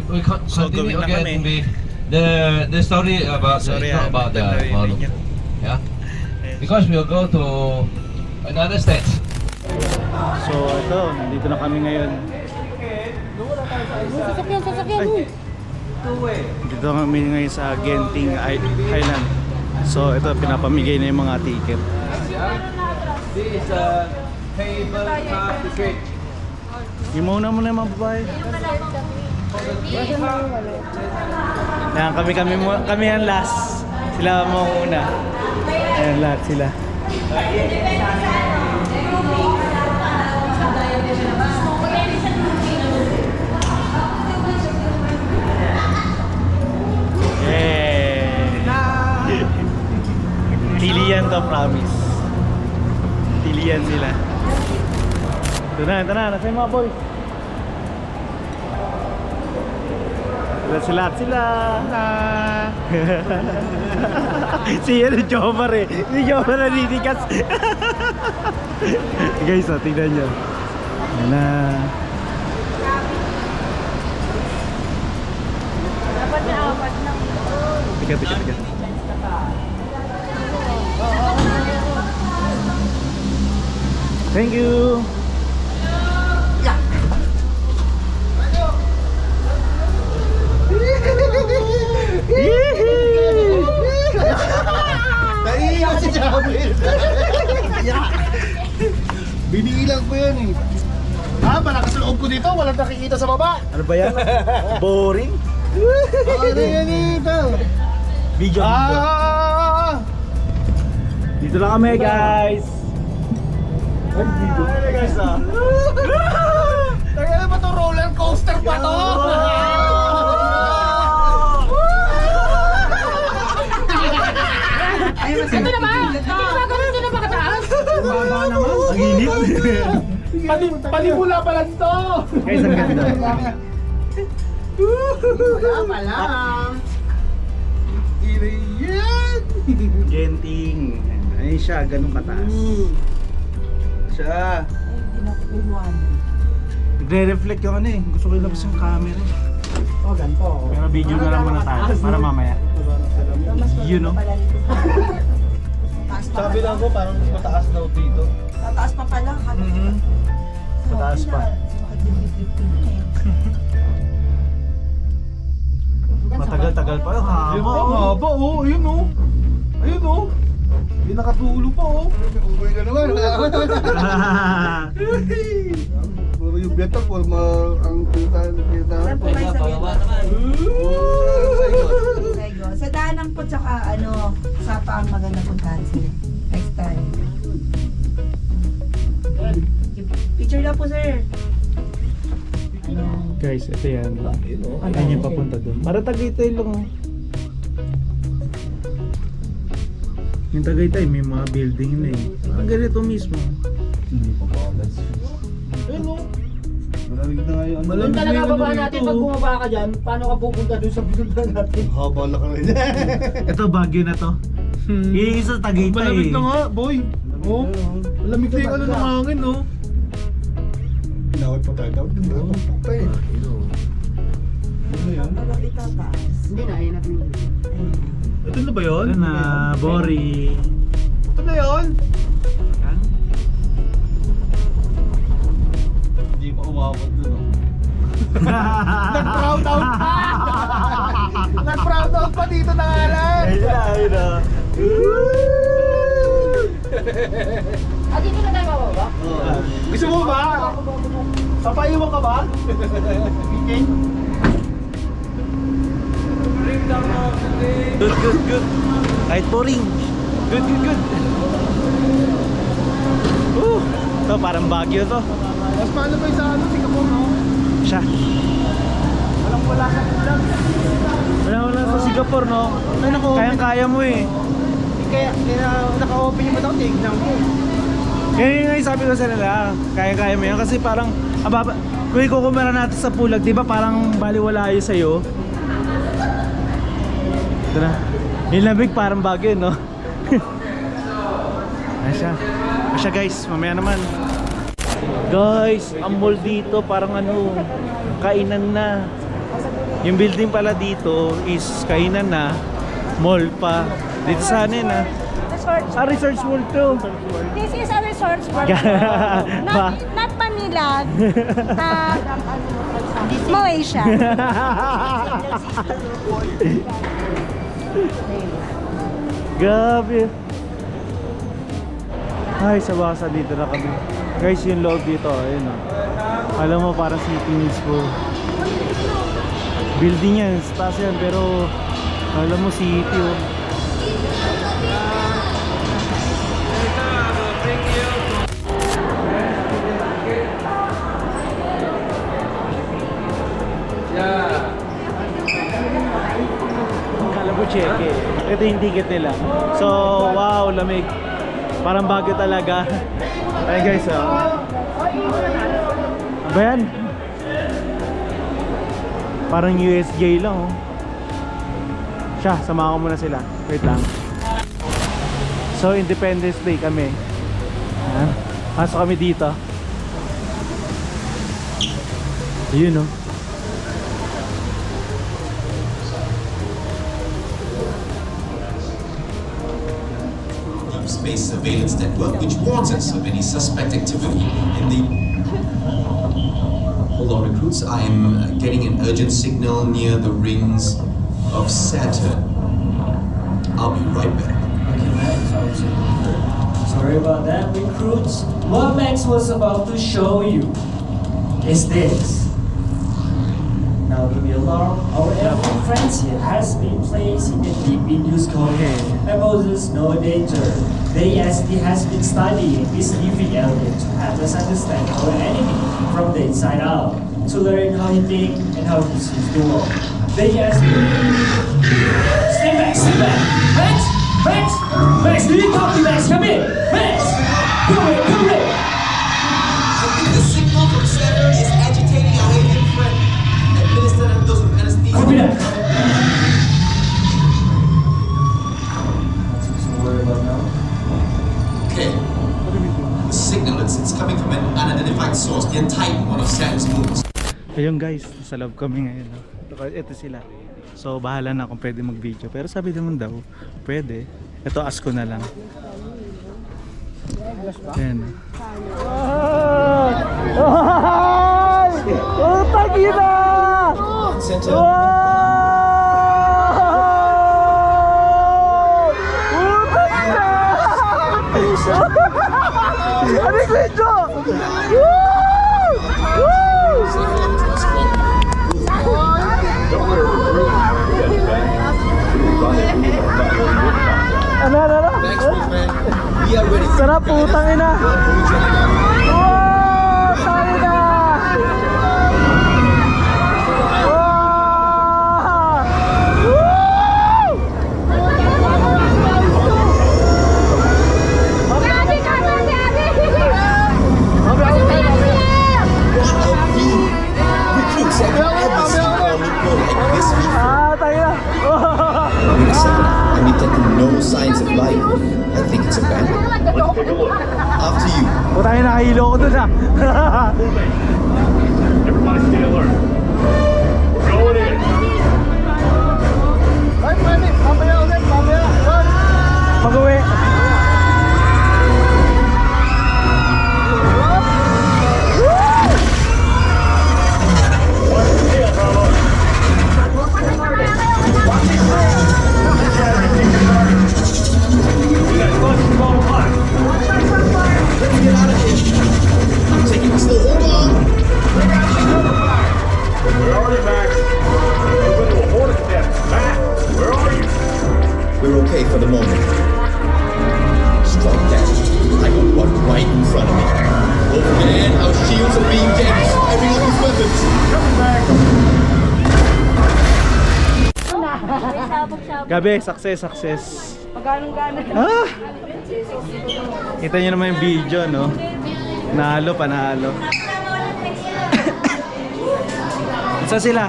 we continue gawin na again kami. the story about Sorry, not about the narinig model. niyo. Yeah, because we'll go to another state. So ito, nandito na kami ngayon. Sasakyan. Dito kami ngayon sa Genting Highland. So ito, pinapamigay na yung mga ticket. This is cable car ticket. Imauna mo na yung mga babae. Yan, kami ang last. Sila mo una. Ayan, lahat sila. Tilian to, promise. Tilian sila. Ito na, nasa yung mga boys. Sila. Si Jomar eh. Si Jomar naninikas. Guys, tingnan nyo. Yan na. Dapat na apat na. Tiga. Thank you. Naiiyak si Jamil. Binilang ko yan eh. Malakas ang loob ko dito, walang nakikita sa baba. Ano ba yan? Boring? Ano yan ito? Video. Dito lang kami, guys. Dito guys, Tagay ba to? Roller coaster pa to? Ito naman! Gano'n din na makataas! Ang init. Panimula pa lang to! Guys, ang ganda. Wala pa lang. Yan! Genting. Ayun siya, ganun kataas. Siya. Nagre-reflect yung ano eh. Gusto ko ilabas yung camera. Oh, ganito. Pero video na lang muna tayo para mamaya. You know? Sabi lang ko, parang mas mataas daw dito. Tataas pa pala. Mataas pa. Matagal-tagal pa. Ayun Haba. pa, haba oh. Ayun oh. Ayun oh. Hindi nakatulo pa oh. Uy ka naman. Puro yung beta po, ang kita. Saan po kayo sa Saigon? Sa Danang po tsaka sa pang maganda puntahan sila. Next time. Picture lang po, sir. Guys, ito yan. Ayan yung papunta doon. Para Tagaytay lang oh. Yung Tagaytay may mga building na eh. Parang ganito mismo. Ayun oh. Malamig na nga yun. Kung talaga baba natin, pag bumaba ka dyan, paano ka pupunta doon sa binundan natin? Haba lang ka rin. Ito Baguio na to. Yung isa Tagaytay Malamig eh. na nga, boy. Oh. Malamig na yung ano ng hangin oh. Pinawad pa tayo daw. Pinawad pa eh. Ano yan? Walang itataas. Hindi na, ayun natin. Ito na ba yun? Ito na, Bori. Ito na yun? Hindi pa umabot dun oh. Nag-proud out pa! Nag-proud out pa dito na nga lang! Ayun na. Dito na tayo bababa? Gusto mo ba? Papaiwan ka ba? Meeting? Good. Kahit boring. Good. Ito parang Baguio to. Mas paano ba yung sa ano? Singapore no? Siya. Wala sa kulang. Wala sa Singapore no. Ay naku, Kayang-kaya mo eh. kaya naka-open yung mata ko, tignan ko. Yun nga yung sabi ko sa nila, kaya-kaya mo yan kasi parang kung ikukumpara natin sa Pulag, di ba parang baliwala yun sa'yo? Ito na. Yung lamig parang Baguio, no? Ayan siya guys, mamaya naman. Guys, ang mall dito parang kainan na. Yung building pala dito is kainan na, mall pa. Dito sa ano yun Resorts. Resorts World to. This is a resorts world. Ba? Not Manila. Malaysia. Grabe. Ay, sa basa dito na kami. Guys, yung loob dito, ayun alam mo, parang city mismo. Building yan, sa taas yan, pero alam mo, city Kala ko check eh. Ito yung ticket nila. So, wow, lamig. Parang bago talaga. Ayun guys, Ba yan? Parang USJ lang Siya, samahan ko muna sila. Wait lang. So, Independence Day kami. Ayan. Pasok kami dito. Yun Space surveillance network which warns us of any suspect activity in the... Hold on, recruits. I'm getting an urgent signal near the rings of Saturn. I'll be right back. Okay, Max, sorry about that, recruits. What Max was about to show you is this. Now leave me alone. Our airport friends here has been placed in a deep induced coma and poses no danger. The ESD has been studying this living alien to help us understand our enemy from the inside out, to learn how he thinks and how he sees the world. The ESD... Stay back, stay back! Max! Max! Max, do you copy, Max? Come in! Max! Come in, come in! I think the signal from Saturn is agitating our alien friend. Administer a dose of anesthesia. Copy that! Nothing to worry about now. Okay. The signal, it's coming from an unidentified source near Titan, one of Saturn's moons. Ayun guys, nasa loob kami ngayon Ito sila. So bahala na kung pwede mag-video. Pero sabi naman daw, pwede. Ito, ask ko na lang. Ayan. Oh, tagina! Ano yung video? Ano? Thanks, my friend. We are ready. Sarap, putang ina! Wow! Tangina! Wow! Woo! Recruits, have you ever seen a local like this before? Tangina! Wait a second. I'm detecting no signs of life. I think it's abandoned. After you. Putang ina, nakahilo ko dun Everybody stay alert. We're going in. Pag-uwi. Taking it slow. Hold on. Where are you, Max? Move into a hornet nest. Max, where are you? We're okay for the moment. Strike that. I got one right in front of me. Oh man, our shields are being damaged. Firing all these weapons. Gabi, success. Kita nyo naman yung video, no? Panalo. Saan sila?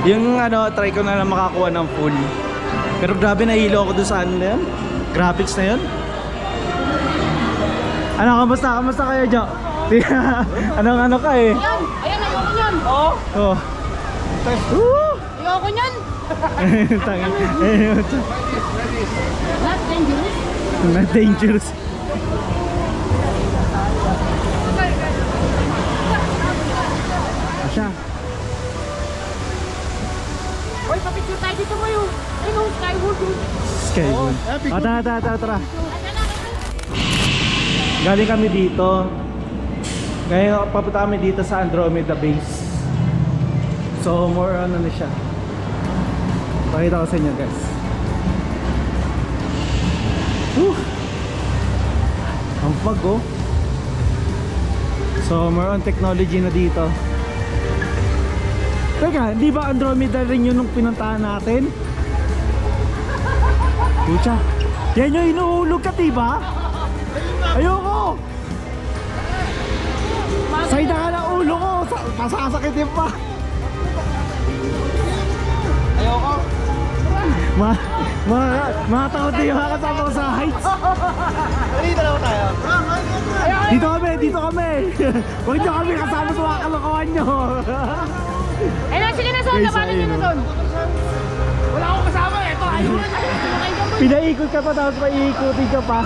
Yung try ko na lang makakuha ng full. Pero grabe, nahilo ako doon sa ano na yan. Graphics na yun. Kamusta kayo, Jo? Anong ano ka eh? Ayan, ayoko niyan. Oh. Ayoko niyan. Tangin. Not dangerous. Not dangerous. Asya. Hoy, papicture tayo dito kayo. Ayun, skyward yun. Skyward. Tara. Galing kami dito. Ngayon papunta kami dito sa Andromeda Base. So more ano na siya. Pakita ko sa inyo guys. Ang pag oh. So more on technology na dito. Teka, di ba Andromeda rin yun nung pinuntahan natin? Pucha, yan yung inuulog ka diba? Ayoko! Sayda ka ng ulo ko, masasakitin pa. Ayoko. Mga takot din yung kasama ko sa heights. Dito lang tayo. Dito kami. Huwag nyo kami kasama sa mga kalokohan nyo. Ayun, sige na son. Labanan nyo na son. Wala akong kasama eh. Ito, ayun. Pinaikot ka pa tapos maiikutin ka pa.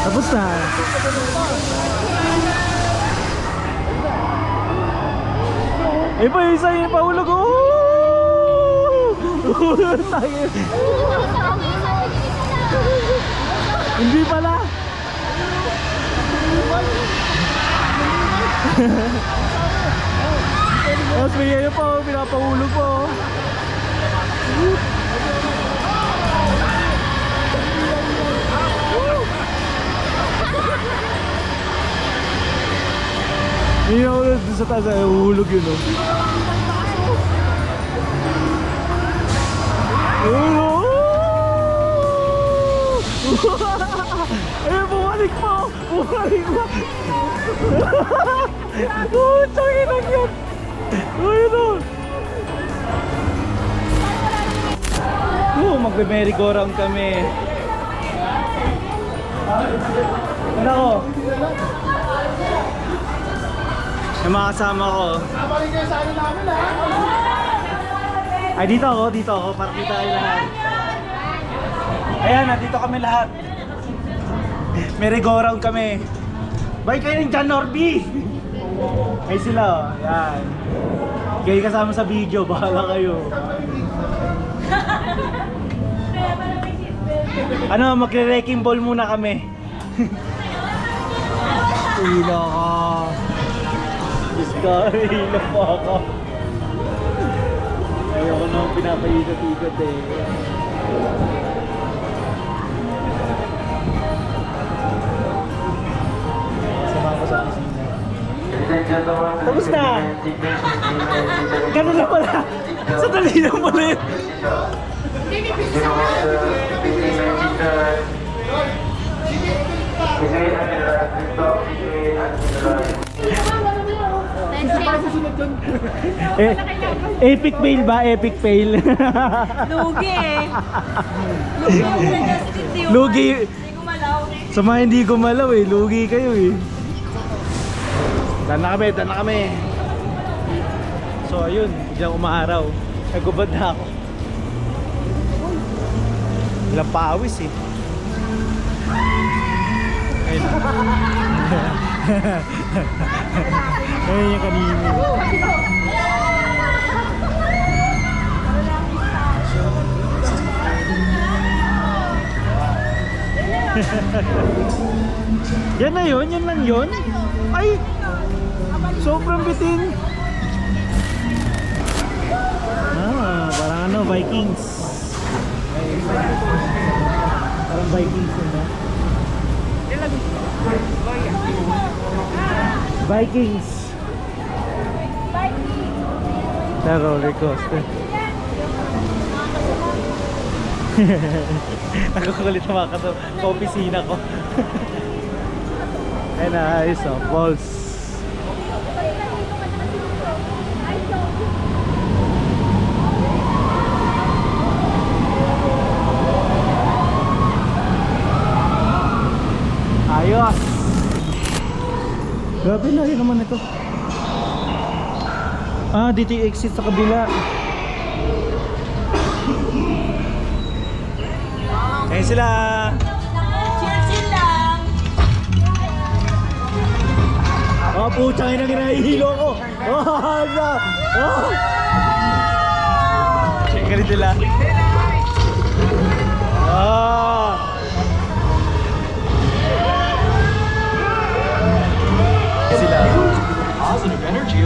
Tapos na. Pa isa yung paulog. Hindi pala. Tapos may yun pa, pinapahulog po. Hindi ako doon sa taas, hulog yun o. Ayun, bumalik po! Bumalik po! Tsangin lang yan! Ayun o! Magbe-merry-go-round kami. Ano ko? Yung mga kasama ko. Nabalik kayo sa ano namin ha. Ay dito ako para kita kayo lahat. Ayan, nandito kami lahat. Merry-go-round kami. Bye kayo ng John Norby. Ay sila oh, ayan. Kayo kasama sa video, bahala kayo. Ano, magre-wrecking ball muna kami. Hilo ko. Diyos ka, hilo po ako. Ayoko naman pinapahilot-hilot eh. Sama ko sa kusina. Tapos na! Ganun na pala! Sadali lang pala yun! Epic fail ba? Epic fail. Lugi eh. Lugi ako na Justin. Lugi. Hindi gumalaw. Sa mga hindi gumalaw eh. Lugi kayo eh. Daan na kami. So ayun, biglang umaaraw. Nagubad na ako. Ilang pawis eh. Ayun. Ayun yung kanina. Yan na yun? Yan lang yun? Ay! Sobrang bitin! Parang ano, Vikings. Parang Vikings yun ba? Vikings! Na roller coaster. Nakakulit na mga ka-opisina ko. Ayun na, ayos o, balls. Grabe, layo naman ito. Ah, dito yung exit sa kabila. Ayan sila. Chill lang. Oh, pucha, ina, ginahihilo ko. Oh, ano? Oh. Check ka rin sila. Ah. Sila. Positive energy.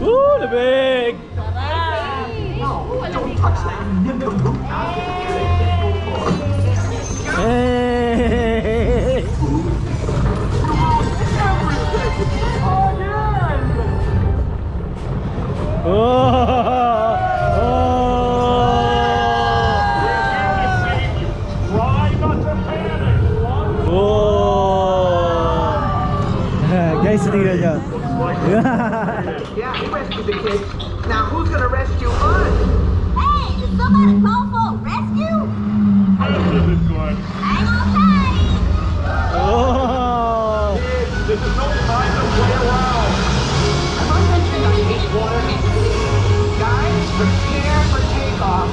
Woo, labig! Hey! Try not to panic. Guys, tingnan nyo. Yeah, he rescued the kids. Now who's gonna rescue us? Hey, did somebody call for rescue? This is good. Hang on tight. Oh! This is no time to play around. Have I mentioned I hate water? Guys, prepare for takeoff.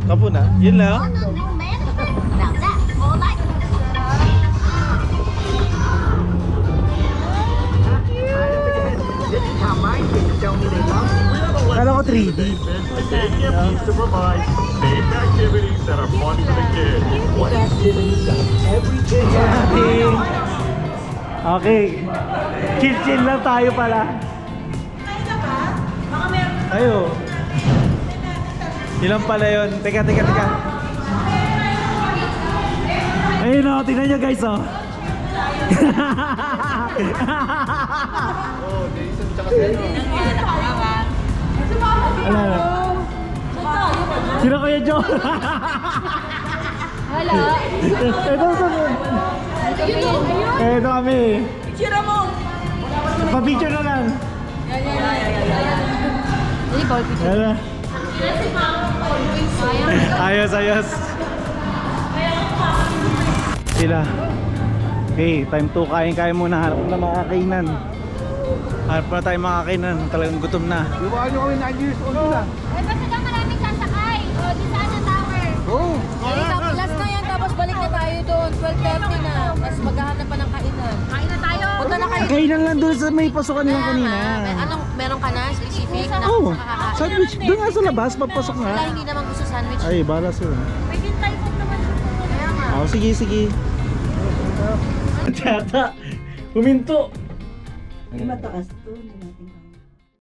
Kapo na, yun lang. On the new management. Now that's more like This is how my kids tell me they love me. Kala ko 3D. They give needs to provide safe activities that are fun for the kids. What activities does every kid have? Okay. Chill-chill lang tayo pala. Tayo. Ilan pala yun? Teka. Ayun o, tingnan nyo guys o. Ano? Sino Kuya Joe? Wala. Ito kami. Picture mo. Pa-picture na lang. Hindi, ball picture. Yan na. Ayos. Sila. Okay, time 2. Kain muna. Hanap na mga kainan. Hanap na tayo mga kainan. Talagang gutom na. Iwaan nyo kami 9 years old na. Eh, basta daw maraming sasakay. O, di sana tower. Oo. Last na yan, tapos balik na tayo doon. 12:30 na. Tapos maghahanap pa ng kainan. Kain na tayo. Punta na kayo. Kainan lang doon sa may pasukan nilang kanina. Anong, meron ka na specific na Oo. makakain? Sandwich. Doon nga sa labas. Papasok Wala, nga. hindi naman gusto sandwich. Ay, bala sila. May hintay ko naman. Kaya nga. Oh, sige. Tiyata. Huminto. Mataas to. Hindi natin